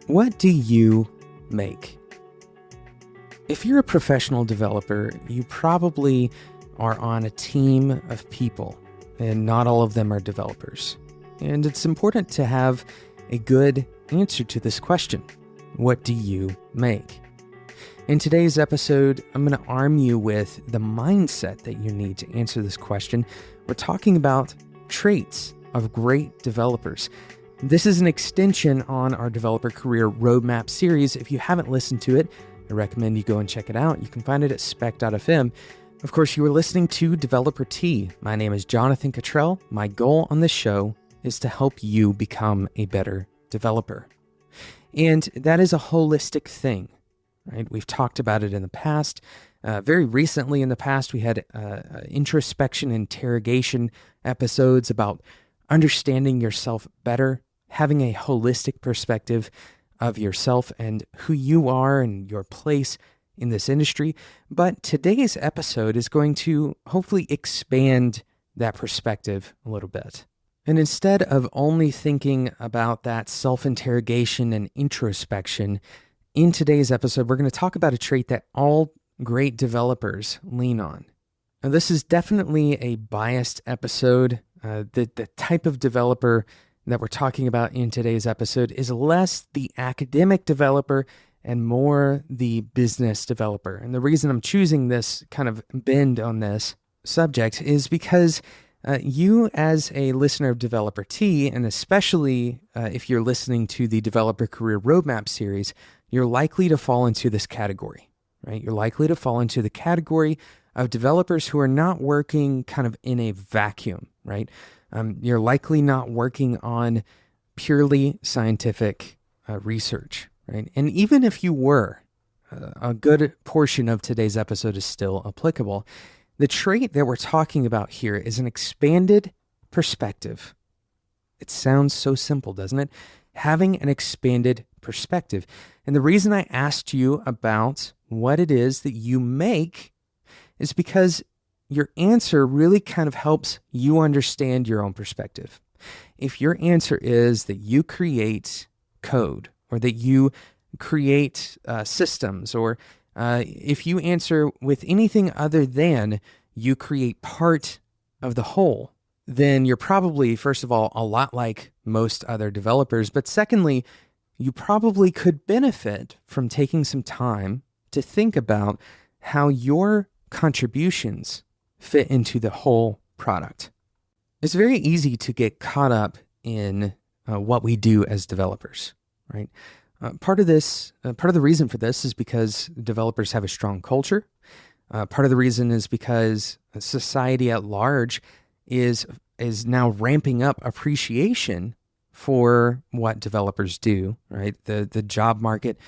What do you make? If you're a professional developer, you probably are on a team of people, and not all of them are developers. And it's important to have a good answer to this question. What do you make? In today's episode, I'm going to arm you with the mindset that you need to answer this question. We're talking about traits of great developers. This is an extension on our Developer Career Roadmap series. If you haven't listened to it, I recommend you go and check it out. You can find it at spec.fm. Of course, you are listening to Developer T. My name is Jonathan Cottrell. My goal on this show is to help you become a better developer. And that is a holistic thing, right? We've talked about it in the past. Very recently in the past, we had introspection, interrogation episodes about understanding yourself better, having a holistic perspective of yourself and who you are and your place in this industry. But today's episode is going to hopefully expand that perspective a little bit. And instead of only thinking about that self-interrogation and introspection, in today's episode, we're going to talk about a trait that all great developers lean on. Now, this is definitely a biased episode. The type of developer that we're talking about in today's episode is less the academic developer and more the business developer. And the reason I'm choosing this kind of bend on this subject is because you as a listener of Developer T, and especially if you're listening to the Developer Career Roadmap series, you're likely to fall into this category, right? You're likely to fall into the category of developers who are not working kind of in a vacuum, right? You're likely not working on purely scientific research, right? And even if you were, a good portion of today's episode is still applicable. The trait that we're talking about here is an expanded perspective. It sounds so simple, doesn't it? Having an expanded perspective. And the reason I asked you about what it is that you make is because your answer really kind of helps you understand your own perspective. If your answer is that you create code or that you create systems, or if you answer with anything other than you create part of the whole, then you're probably, first of all, a lot like most other developers. But secondly, you probably could benefit from taking some time to think about how your contributions fit into the whole product. It's very easy to get caught up in what we do as developers, right? Part of the reason for this is because developers have a strong culture. Part of the reason is because society at large is now ramping up appreciation for what developers do, right? The job market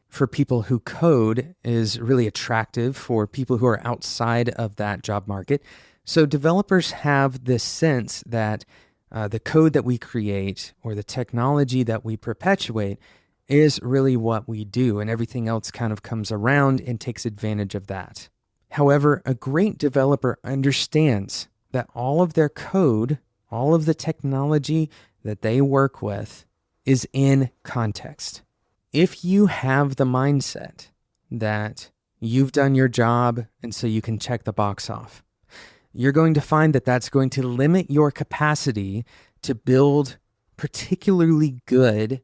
for people who code is really attractive for people who are outside of that job market. So developers have this sense that the code that we create or the technology that we perpetuate is really what we do, and everything else kind of comes around and takes advantage of that. However, a great developer understands that all of their code, all of the technology that they work with is in context. If you have the mindset that you've done your job and so you can check the box off, you're going to find that that's going to limit your capacity to build particularly good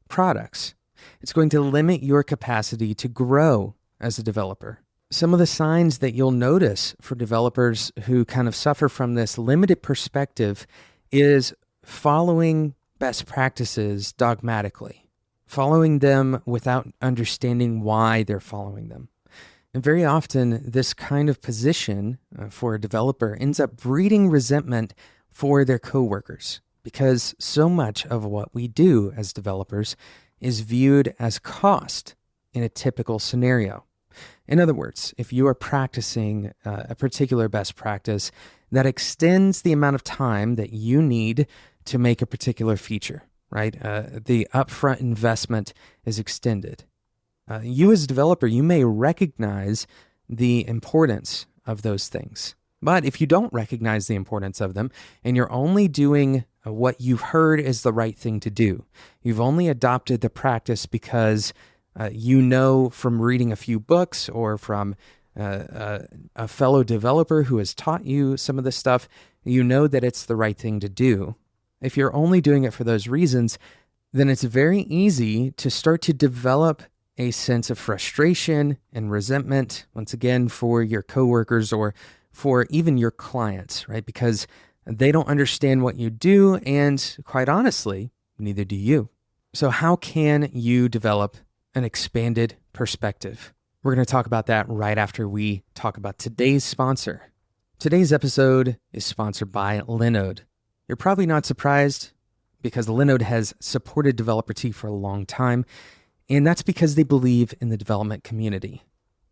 products. It's going to limit your capacity to grow as a developer. Some of the signs that you'll notice for developers who kind of suffer from this limited perspective is following best practices dogmatically, following them without understanding why they're following them. And very often, this kind of position for a developer ends up breeding resentment for their coworkers, because so much of what we do as developers is viewed as cost in a typical scenario. In other words, if you are practicing a particular best practice that extends the amount of time that you need to make a particular feature, right? The upfront investment is extended. You as a developer, you may recognize the importance of those things. But if you don't recognize the importance of them and you're only doing what you've heard is the right thing to do, you've only adopted the practice because you know from reading a few books or from a fellow developer who has taught you some of this stuff, you know that it's the right thing to do. If you're only doing it for those reasons, then it's very easy to start to develop a sense of frustration and resentment, once again, for your coworkers or for even your clients, right? Because they don't understand what you do, and quite honestly, neither do you. So how can you develop an expanded perspective? We're going to talk about that right after we talk about today's sponsor. Today's episode is sponsored by Linode. You're probably not surprised because Linode has supported Developer Tea for a long time, and that's because they believe in the development community.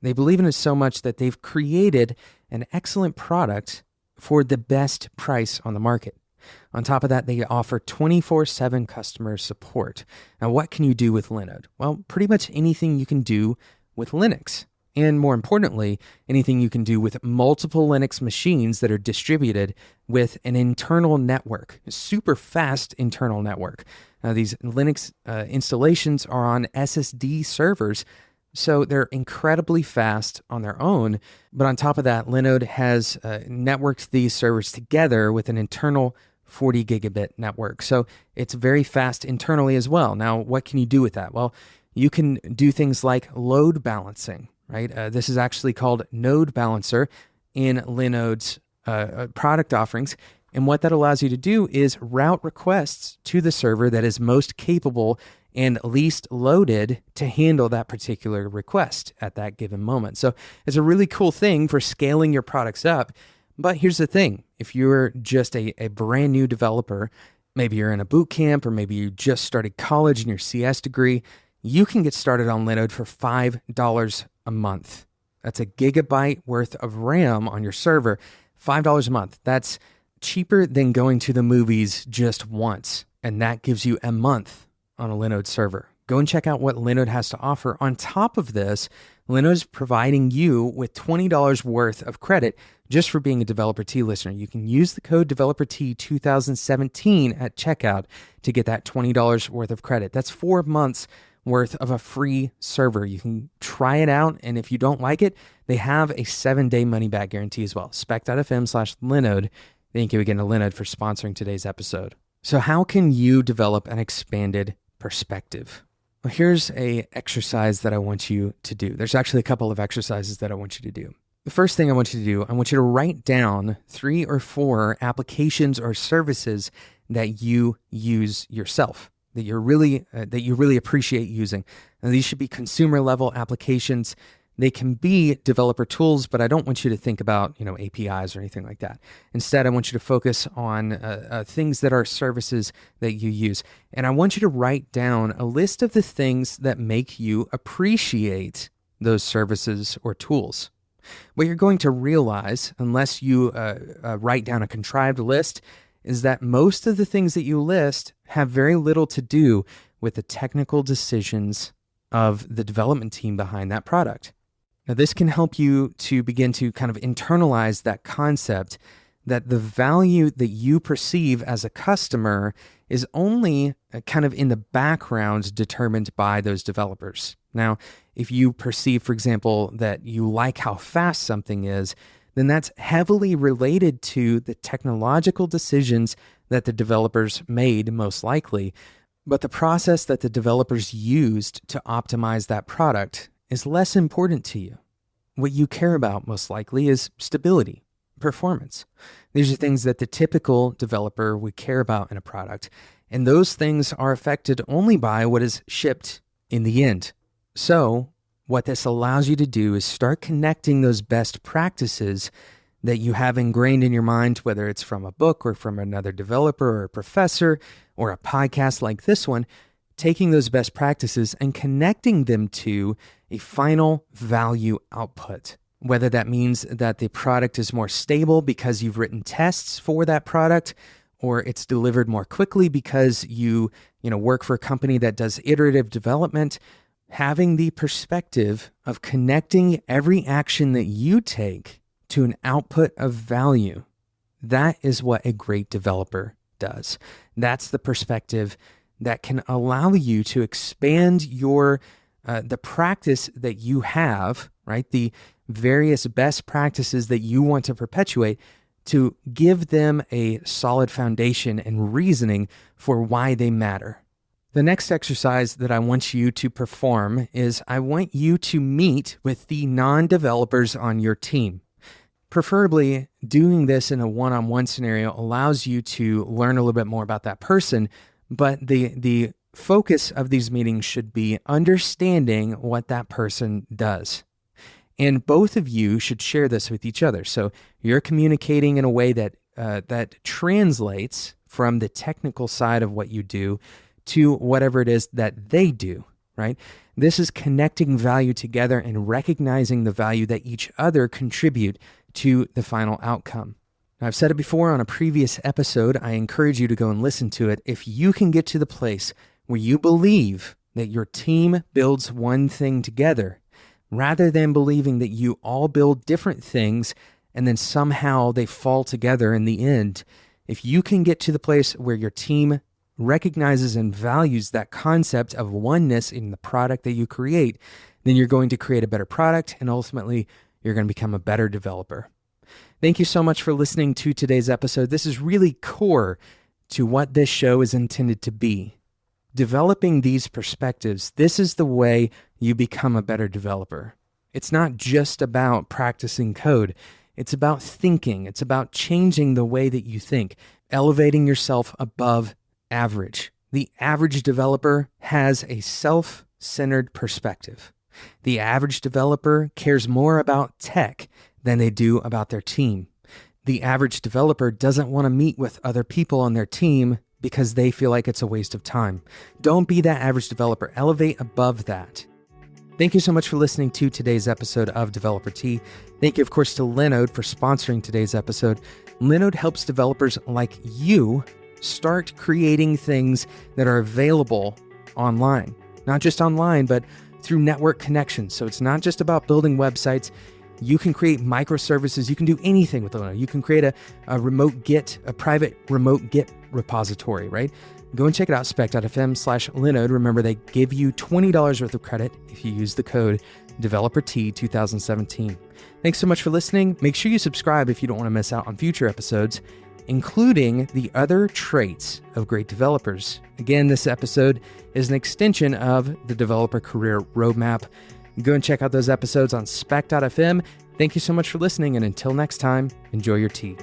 They believe in it so much that they've created an excellent product for the best price on the market. On top of that, they offer 24/7 customer support. Now, what can you do with Linode? Well, pretty much anything you can do with Linux. And more importantly, anything you can do with multiple Linux machines that are distributed with an internal network, a super fast internal network. Now, these Linux installations are on SSD servers, so they're incredibly fast on their own. But on top of that, Linode has networked these servers together with an internal 40 gigabit network. So it's very fast internally as well. Now, what can you do with that? Well, you can do things like load balancing, right? This is actually called Node Balancer in Linode's product offerings. And what that allows you to do is route requests to the server that is most capable and least loaded to handle that particular request at that given moment. So it's a really cool thing for scaling your products up. But here's the thing. If you're just a brand new developer, maybe you're in a boot camp or maybe you just started college in your CS degree, you can get started on Linode for $5 a month. That's a gigabyte worth of RAM on your server, $5 a month. That's cheaper than going to the movies just once. And that gives you a month on a Linode server. Go and check out what Linode has to offer. On top of this, Linode's providing you with $20 worth of credit just for being a Developer Tea listener. You can use the code DeveloperT 2017 at checkout to get that $20 worth of credit. That's 4 months worth of a free server. You can try it out, and if you don't like it, they have a 7-day money-back guarantee as well. spec.fm/Linode. Thank you again to Linode for sponsoring today's episode. So how can you develop an expanded perspective? Well, here's an exercise that I want you to do. There's actually a couple of exercises that I want you to do. The first thing I want you to do, I want you to write down 3 or 4 applications or services that you use yourself, that you really appreciate using. Now, these should be consumer level applications. They can be developer tools, but I don't want you to think about, APIs or anything like that. Instead, I want you to focus on things that are services that you use. And I want you to write down a list of the things that make you appreciate those services or tools. What you're going to realize, unless you write down a contrived list, is that most of the things that you list have very little to do with the technical decisions of the development team behind that product. Now, this can help you to begin to kind of internalize that concept that the value that you perceive as a customer is only kind of in the background determined by those developers. Now, if you perceive, for example, that you like how fast something is, then that's heavily related to the technological decisions that the developers made, most likely. But the process that the developers used to optimize that product is less important to you. What you care about, most likely, is stability, performance. These are things that the typical developer would care about in a product, and those things are affected only by what is shipped in the end. So, what this allows you to do is start connecting those best practices that you have ingrained in your mind, whether it's from a book or from another developer or a professor or a podcast like this one, taking those best practices and connecting them to a final value output. Whether that means that the product is more stable because you've written tests for that product, or it's delivered more quickly because you work for a company that does iterative development. Having the perspective of connecting every action that you take to an output of value. That is what a great developer does. That's the perspective that can allow you to expand your the practice that you have, right? The various best practices that you want to perpetuate, to give them a solid foundation and reasoning for why they matter. The next exercise that I want you to perform is I want you to meet with the non-developers on your team. Preferably, doing this in a one-on-one scenario allows you to learn a little bit more about that person, but the focus of these meetings should be understanding what that person does. And both of you should share this with each other. So you're communicating in a way that that translates from the technical side of what you do to whatever it is that they do, right? This is connecting value together and recognizing the value that each other contribute to the final outcome. Now, I've said it before on a previous episode. I encourage you to go and listen to it. If you can get to the place where you believe that your team builds one thing together, rather than believing that you all build different things and then somehow they fall together in the end, if you can get to the place where your team recognizes and values that concept of oneness in the product that you create, then you're going to create a better product, and ultimately you're going to become a better developer. Thank you so much for listening to today's episode. This is really core to what this show is intended to be. Developing these perspectives, this is the way you become a better developer. It's not just about practicing code. It's about thinking. It's about changing the way that you think, elevating yourself above average. The average developer has a self-centered perspective. The average developer cares more about tech than they do about their team. The average developer doesn't want to meet with other people on their team because they feel like it's a waste of time. Don't be that average developer. Elevate above that. Thank you so much for listening to today's episode of Developer Tea. Thank you, of course, to Linode for sponsoring today's episode. Linode helps developers like you start creating things that are available online. Not just online, but through network connections. So it's not just about building websites. You can create microservices. You can do anything with Linode. You can create a remote Git, a private remote Git repository, right? Go and check it out, spec.fm/Linode. Remember, they give you $20 worth of credit if you use the code DeveloperT2017. Thanks so much for listening. Make sure you subscribe if you don't want to miss out on future episodes, including the other traits of great developers. Again, this episode is an extension of the Developer Career Roadmap. Go and check out those episodes on spec.fm. Thank you so much for listening, and until next time, enjoy your tea.